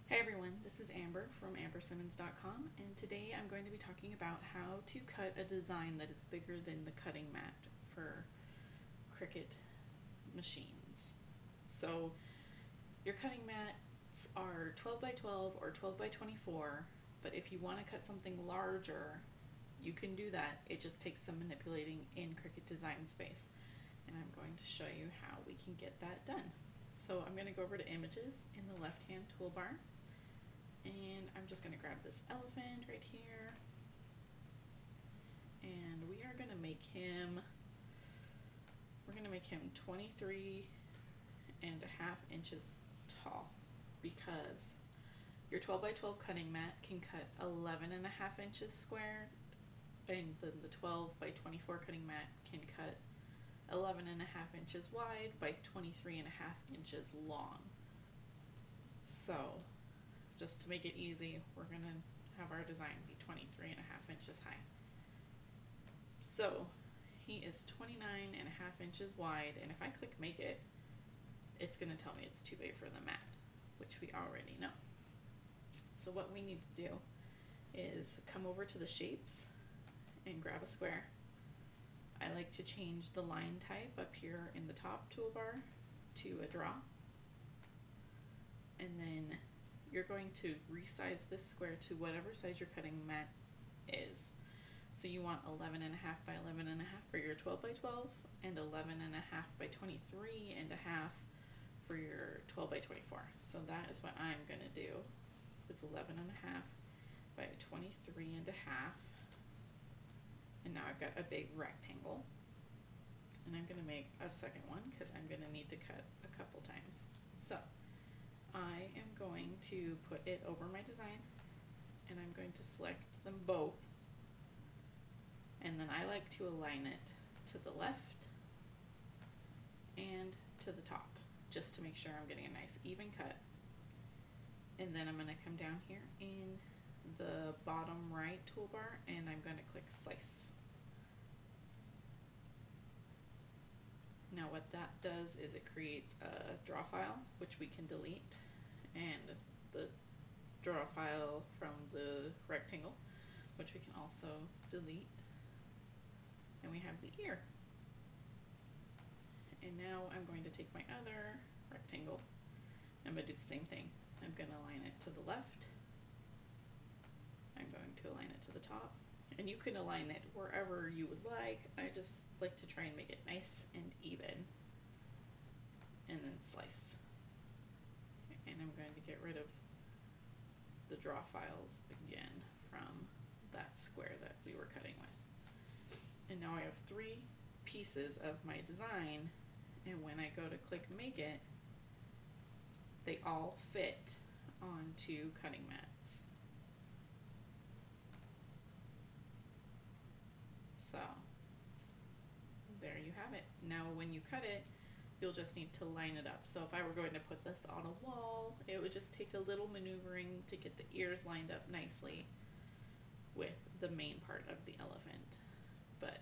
Hey everyone, this is Amber from ambersimmons.com, and today I'm going to be talking about how to cut a design that is bigger than the cutting mat for Cricut machines. So your cutting mats are 12 by 12 or 12 by 24, but if you want to cut something larger, you can do that. It just takes some manipulating in Cricut Design Space, and I'm going to show you how we can get that done. So I'm going to go over to Images in the left-hand toolbar. And I'm just going to grab this elephant right here, and we're going to make him 23.5 inches tall, because your 12 by 12 cutting mat can cut 11.5 inches square, and then the 12 by 24 cutting mat can cut 11.5 inches wide by 23.5 inches long. So just to make it easy, we're going to have our design be 23.5 inches high. So he is 29.5 inches wide, and if I click make it, it's going to tell me it's too big for the mat, which we already know. So what we need to do is come over to the shapes and grab a square. I like to change the line type up here in the top toolbar to a draw, and then you're going to resize this square to whatever size your cutting mat is. So you want 11.5 by 11.5 for your 12 by 12 and 11.5 by 23.5 for your 12 by 24. So that is what I'm going to do, is 11.5 by 23.5. And now I've got a big rectangle, and I'm going to make a second one because I'm going to need to cut a couple times. So I am going to put it over my design, and I'm going to select them both, and then I like to align it to the left and to the top, just to make sure I'm getting a nice even cut. And then I'm going to come down here in the bottom right toolbar, and I'm going to click slice. Now what that does is it creates a draw file, which we can delete, and the draw file from the rectangle, which we can also delete. And we have the ear. And now I'm going to take my other rectangle, and I'm going to do the same thing. I'm going to align it to the left. I'm going to align it to the top, and you can align it wherever you would like. I just like to try and make it nice and even, and then slice. And I'm going to get rid of the draw files again from that square that we were cutting with. And now I have 3 pieces of my design, and when I go to click make it, they all fit onto cutting mats. So there you have it. Now when you cut it, you'll just need to line it up. So if I were going to put this on a wall, it would just take a little maneuvering to get the ears lined up nicely with the main part of the elephant. But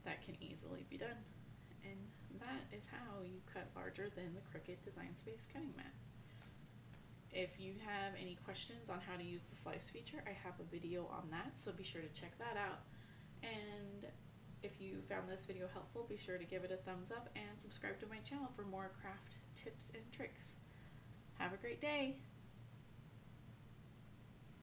that can easily be done. And that is how you cut larger than the Cricut Design Space cutting mat. If you have any questions on how to use the slice feature, I have a video on that, so be sure to check that out. And if you found this video helpful, be sure to give it a thumbs up and subscribe to my channel for more craft tips and tricks. Have a great day!